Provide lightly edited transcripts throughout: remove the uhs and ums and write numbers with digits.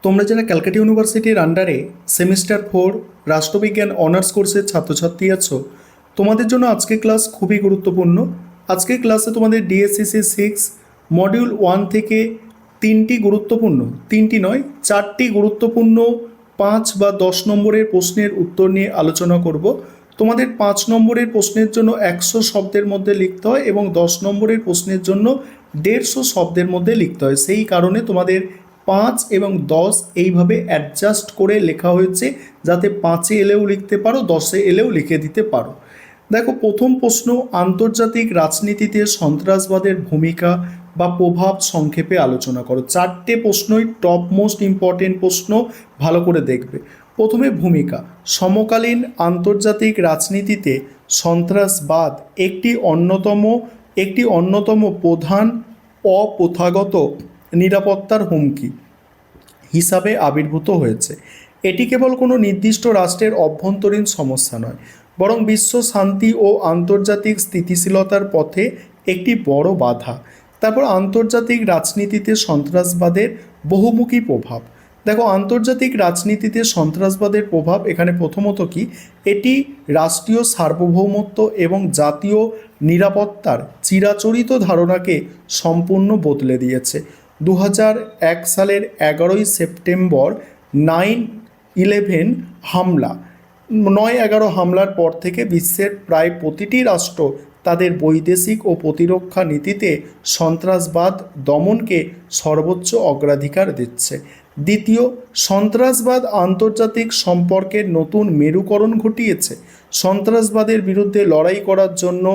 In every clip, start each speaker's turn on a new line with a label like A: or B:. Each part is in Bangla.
A: তোমরা যারা ক্যালকাটা ইউনিভার্সিটির আন্ডারে সেমিস্টার 4 রাষ্ট্রবিজ্ঞান অনার্স কোর্সের ছাত্রছাত্রী আছো, তোমাদের জন্য আজকে ক্লাস খুবই গুরুত্বপূর্ণ। আজকের ক্লাসে তোমাদের ডিএসসিসি 6 মডিউল 1 থেকে তিনটি নয় 4টি গুরুত্বপূর্ণ 5 বা 10 নম্বরের প্রশ্নের উত্তর নিয়ে আলোচনা করব। তোমাদের 5 নম্বরের প্রশ্নের জন্য 100 শব্দের মধ্যে লিখতে হয় এবং 10 নম্বরের প্রশ্নের জন্য 150 শব্দের মধ্যে লিখতে হয়। সেই কারণে তোমাদের 5 এবং 10 এইভাবে অ্যাডজাস্ট করে লেখা হয়েছে, যাতে 5-এ এলেও লিখতে পারো, 10-এ এলেও লিখে দিতে পারো। দেখো, প্রথম প্রশ্ন, আন্তর্জাতিক রাজনীতিতে সন্ত্রাসবাদের ভূমিকা বা প্রভাব সংক্ষেপে আলোচনা করো। 4টে প্রশ্নই টপ মোস্ট ইম্পর্টেন্ট প্রশ্ন, ভালো করে দেখবে। প্রথমে ভূমিকা। সমকালীন আন্তর্জাতিক রাজনীতিতে সন্ত্রাসবাদ একটি অন্যতম প্রধান অপ্রথাগত নিরাপত্তার হুমকি হিসাবে আবির্ভূত হয়েছে। এটি কেবল কোনো নির্দিষ্ট রাষ্ট্রের অভ্যন্তরীণ সমস্যা নয়, বরং বিশ্ব শান্তি ও আন্তর্জাতিক স্থিতিশীলতার পথে একটি বড় বাধা। তারপর আন্তর্জাতিক রাজনীতিতে সন্ত্রাসবাদের বহুমুখী প্রভাব। দেখো, আন্তর্জাতিক রাজনীতিতে সন্ত্রাসবাদের প্রভাব এখানে প্রথমত কি, এটি রাষ্ট্রীয় সার্বভৌমত্ব এবং জাতীয় নিরাপত্তার চিরাচরিত ধারণাকে সম্পূর্ণ বদলে দিয়েছে। 2001 সালের 11ই সেপ্টেম্বর 9/11 হামলা 9/11 হামলার পর থেকে বিশ্বের প্রায় প্রতিটি রাষ্ট্র তাদের বৈদেশিক ও প্রতিরক্ষা নীতিতে সন্ত্রাসবাদ দমনকে সর্বোচ্চ অগ্রাধিকার দিচ্ছে। দ্বিতীয়, সন্ত্রাসবাদ আন্তর্জাতিক সম্পর্কের নতুন মেরুকরণ ঘটিয়েছে। সন্ত্রাসবাদের বিরুদ্ধে লড়াই করার জন্য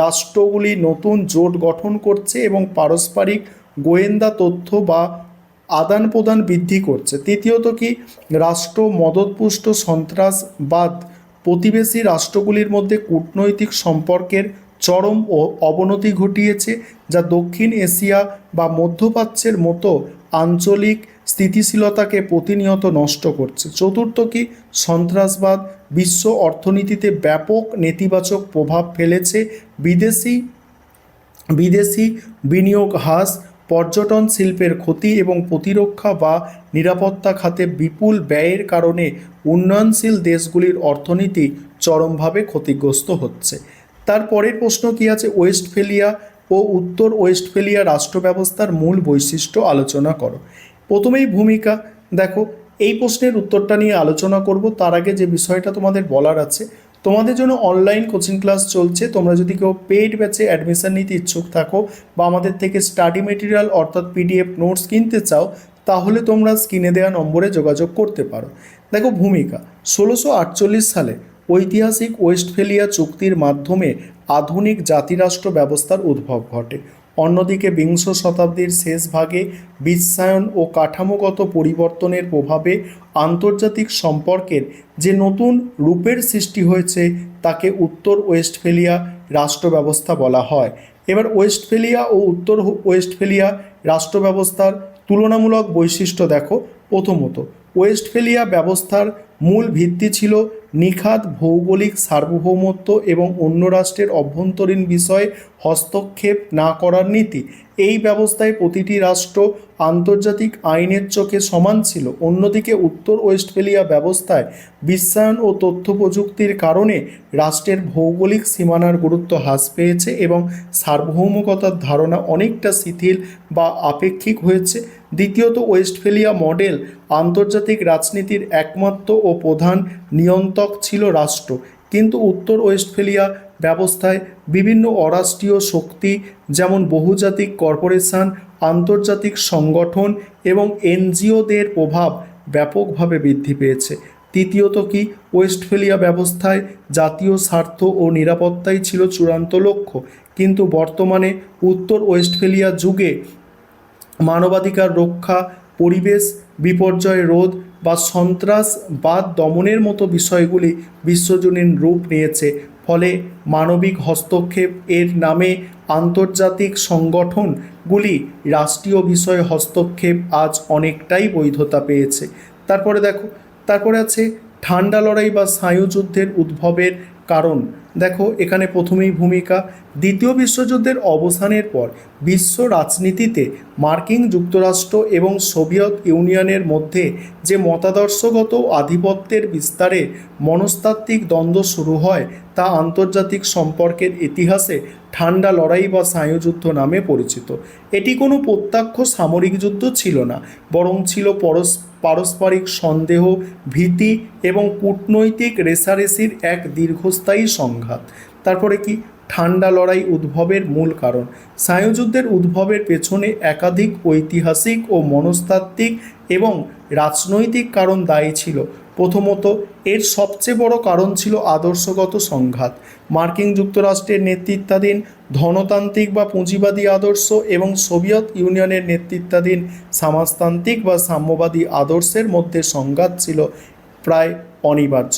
A: রাষ্ট্রগুলি নতুন জোট গঠন করছে এবং পারস্পরিক গোয়েন্দা তথ্য বা আদান প্রদান বৃদ্ধি করছে। তৃতীয়ত কি, রাষ্ট্র মদতপুষ্ট সন্ত্রাসবাদ প্রতিবেশী রাষ্ট্রগুলির মধ্যে কূটনৈতিক সম্পর্কের চরম ও অবনতি ঘটিয়েছে, যা দক্ষিণ এশিয়া বা মধ্যপ্রাচ্যের মতো আঞ্চলিক স্থিতিশীলতাকে প্রতিনিয়ত নষ্ট করছে। চতুর্থ কি, সন্ত্রাসবাদ বিশ্ব অর্থনীতিতে ব্যাপক নেতিবাচক প্রভাব ফেলেছে। বিদেশি বিনিয়োগ হ্রাস, পর্যটন শিল্পের ক্ষতি এবং প্রতিরক্ষা বা নিরাপত্তা খাতে বিপুল ব্যয়ের কারণে উন্নয়নশীল দেশগুলির অর্থনীতি চরমভাবে ক্ষতিগ্রস্ত হচ্ছে। তারপরের প্রশ্ন কি আছে, ওয়েস্টফেলিয়া ও উত্তর ওয়েস্টফেলিয়া রাষ্ট্র ব্যবস্থার মূল বৈশিষ্ট্য আলোচনা করো। প্রথমেই ভূমিকা। দেখো, এই প্রশ্নের উত্তরটা নিয়ে আলোচনা করব। তার আগে যে বিষয়টা তোমাদের বলার আছে, তোমাদের জন্য অনলাইন কোচিং ক্লাস চলছে। তোমরা যদি কেউ পেইড ব্যাচে অ্যাডমিশন নিতে ইচ্ছুক থাকো বা আমাদের থেকে স্টাডি মেটেরিয়াল অর্থাৎ PDF নোটস কিনতে চাও, তাহলে তোমরা স্ক্রিনে দেওয়া নম্বরে যোগাযোগ করতে পারো। দেখো, ভূমিকা। 1648 সালে ঐতিহাসিক ওয়েস্টফেলিয়া চুক্তির মাধ্যমে আধুনিক জাতিরাষ্ট্র ব্যবস্থার উদ্ভব ঘটে। অন্যদিকে বিংশ শতাব্দীর শেষ ভাগে বিশ্বায়ন ও কাঠামোগত পরিবর্তনের প্রভাবে আন্তর্জাতিক সম্পর্কের যে নতুন রূপের সৃষ্টি হয়েছে তাকে উত্তর ওয়েস্টফেলিয়া রাষ্ট্র ব্যবস্থা বলা হয়। এবার ওয়েস্টফেলিয়া ও উত্তর ওয়েস্টফেলিয়া রাষ্ট্র ব্যবস্থার তুলনামূলক বৈশিষ্ট্য দেখো। প্রথমত, ওয়েস্টফেলিয়া ব্যবস্থার মূল ভিত্তি ছিল নিখাদ ভৌগোলিক সার্বভৌমত্ব এবং অন্য রাষ্ট্রের অভ্যন্তরীণ বিষয়ে হস্তক্ষেপ না করার নীতি। এই ব্যবস্থায় প্রতিটি রাষ্ট্র আন্তর্জাতিক আইনের চোখে সমান ছিল। অন্যদিকে উত্তর ওয়েস্টফেলিয়া ব্যবস্থায় বিশ্বায়ন ও তথ্য প্রযুক্তির কারণে রাষ্ট্রের ভৌগোলিক সীমানার গুরুত্ব হ্রাস পেয়েছে এবং সার্বভৌমকতার ধারণা অনেকটা শিথিল বা আপেক্ষিক হয়েছে। দ্বিতীয়ত, ওয়েস্টফেলিয়া মডেল আন্তর্জাতিক রাজনীতির একমাত্র ও প্রধান নিয়ন্ত্রক ছিল রাষ্ট্র, কিন্তু উত্তর ওয়েস্টফেলিয়া ব্যবস্থায় বিভিন্ন অরাষ্ট্রীয় শক্তি যেমন বহুজাতিক কর্পোরেশন, আন্তর্জাতিক সংগঠন এবং NGOদের প্রভাব ব্যাপকভাবে বৃদ্ধি পেয়েছে। তৃতীয়ত কি, ওয়েস্টফেলিয়া ব্যবস্থায় জাতীয় স্বার্থ ও নিরাপত্তাই ছিল চূড়ান্ত লক্ষ্য, কিন্তু বর্তমানে উত্তর ওয়েস্টফেলিয়া যুগে মানবাধিকার রক্ষা, পরিবেশ বিপর্যয় রোধ বা সন্ত্রাসবাদ দমনের মতো বিষয়গুলি বিশ্বজনীন রূপ নিয়েছে। ফলে মানবিক হস্তক্ষেপ এর নামে আন্তর্জাতিক সংগঠনগুলি রাষ্ট্রীয় বিষয়ে হস্তক্ষেপ আজ অনেকটাই বৈধতা পেয়েছে। তারপরে আছে ঠান্ডা লড়াই বা স্নায়ুযুদ্ধের উদ্ভবের কারণ। দেখো এখানে প্রথমেই ভূমিকা, দ্বিতীয় বিশ্বযুদ্ধের অবসানের পর বিশ্ব রাজনীতিতে মার্কিন যুক্তরাষ্ট্র এবং সোভিয়েত ইউনিয়নের মধ্যে যে মতাদর্শগত আধিপত্যের বিস্তারে মনস্তাত্ত্বিক দ্বন্দ্ব শুরু হয় তা আন্তর্জাতিক সম্পর্কের ইতিহাসে ঠান্ডা লড়াই বা স্নায়ুযুদ্ধ নামে পরিচিত। এটি কোনো প্রত্যক্ষ সামরিক যুদ্ধ ছিল না, বরং ছিল পারস্পরিক সন্দেহ, ভীতি এবং কূটনৈতিক রেষারেষির এক দীর্ঘস্থায়ী সংঘাত। তারপরে কি, ঠান্ডা লড়াই উদ্ভবের মূল কারণ। স্নায়ুযুদ্ধের উদ্ভবের পেছনে একাধিক ঐতিহাসিক ও মনস্তাত্ত্বিক এবং রাজনৈতিক কারণ দায়ী ছিল। প্রথমত, এর সবচেয়ে বড় কারণ ছিল আদর্শগত সংঘাত। মার্কিন যুক্তরাষ্ট্রের নেতৃত্বাধীন ধনতান্ত্রিক বা পুঁজিবাদী আদর্শ এবং সোভিয়েত ইউনিয়নের নেতৃত্বাধীন সমাজতান্ত্রিক বা সাম্যবাদী আদর্শের মধ্যে সংঘাত ছিল প্রায় অনিবার্য।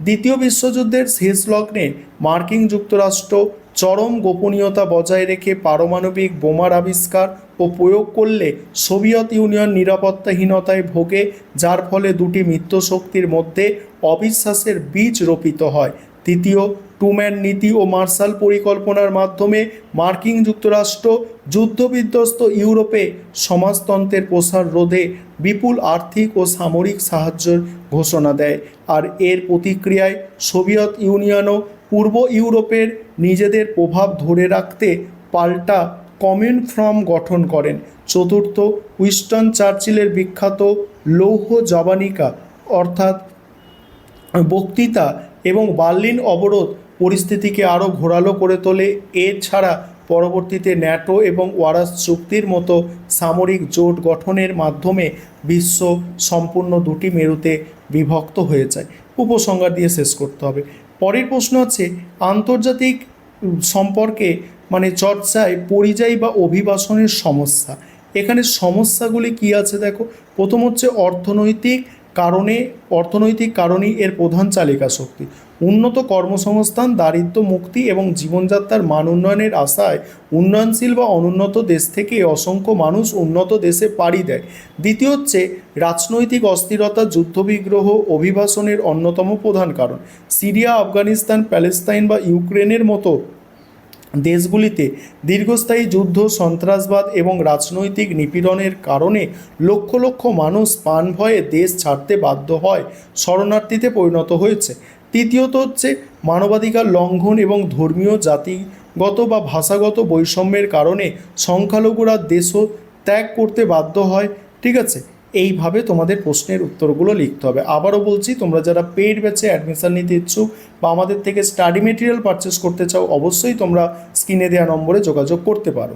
A: দ্বিতীয় বিশ্বযুদ্ধের শেষ লগ্নে মার্কিন যুক্তরাষ্ট্র চরম গোপনীয়তা বজায় রেখে পারমাণবিক বোমার আবিষ্কার ও প্রয়োগ করলে সোভিয়েত ইউনিয়ন নিরাপত্তাহীনতায় ভোগে, যার ফলে দুটি মিত্রশক্তির মধ্যে অবিশ্বাসের বীজ রোপিত হয়। তৃতীয়, ট্রুম্যান নীতি ও মার্শাল পরিকল্পনার মাধ্যমে মার্কিন যুক্তরাষ্ট্র যুদ্ধবিধ্বস্ত ইউরোপে সমাজতন্ত্রের প্রসার রোধে বিপুল আর্থিক ও সামরিক সাহায্যের ঘোষণা দেয়, আর এর প্রতিক্রিয়ায় সোভিয়েত ইউনিয়নও পূর্ব ইউরোপের নিজেদের প্রভাব ধরে রাখতে পাল্টা কমিনফ্রম গঠন করেন। চতুর্থ, উইনস্টন চার্চিলের বিখ্যাত লৌহ জবানিকা অর্থাৎ বক্তৃতা এবং বার্লিন অবরোধ পরিস্থিতিকে আরও ঘোরালো করে তোলে। এছাড়া পরবর্তীতে ন্যাটো এবং ওয়ারাস চুক্তির মতো সামরিক জোট গঠনের মাধ্যমে বিশ্ব সম্পূর্ণ দুটি মেরুতে বিভক্ত হয়ে যায়। উপসংহার দিয়ে শেষ করতে হবে। পরের প্রশ্ন হচ্ছে আন্তর্জাতিক সম্পর্কে চর্চায় পরিযায়ী বা অভিবাসনের সমস্যা। এখানে সমস্যাগুলি কি আছে দেখো। প্রথম হচ্ছে অর্থনৈতিক কারণেই এর প্রধান চালিকা শক্তি। উন্নত কর্মসংস্থান, দারিদ্র্য মুক্তি এবং জীবনযাত্রার মান উন্নয়নের আশায় উন্নয়নশীল বা অনুন্নত দেশ থেকে অসংখ্য মানুষ উন্নত দেশে পাড়ি দেয়। দ্বিতীয় হচ্ছে রাজনৈতিক অস্থিরতা, যুদ্ধবিগ্রহ অভিবাসনের অন্যতম প্রধান কারণ। সিরিয়া, আফগানিস্তান, প্যালেস্তাইন বা ইউক্রেনের মতো দেশগুলিতে দীর্ঘস্থায়ী যুদ্ধ, সন্ত্রাসবাদ এবং রাজনৈতিক নিপীড়নের কারণে লক্ষ লক্ষ মানুষ প্রাণভয়ে দেশ ছাড়তে বাধ্য হয়, শরণার্থীতে পরিণত হয়েছে। তৃতীয়ত হচ্ছে মানবাধিকার লঙ্ঘন এবং ধর্মীয়, জাতিগত বা ভাষাগত বৈষম্যের কারণে সংখ্যালঘুরা দেশ ত্যাগ করতে বাধ্য হয়। ঠিক আছে, এইভাবে তোমাদের প্রশ্নের উত্তরগুলো লিখতে হবে। আবারও বলছি, তোমরা যারা পেইড ব্যাচে অ্যাডমিশন নিতে ইচ্ছুক বা আমাদের থেকে স্টাডি মেটেরিয়াল পারচেস করতে চাও, অবশ্যই তোমরা স্ক্রিনে দেওয়া নম্বরে যোগাযোগ করতে পারো।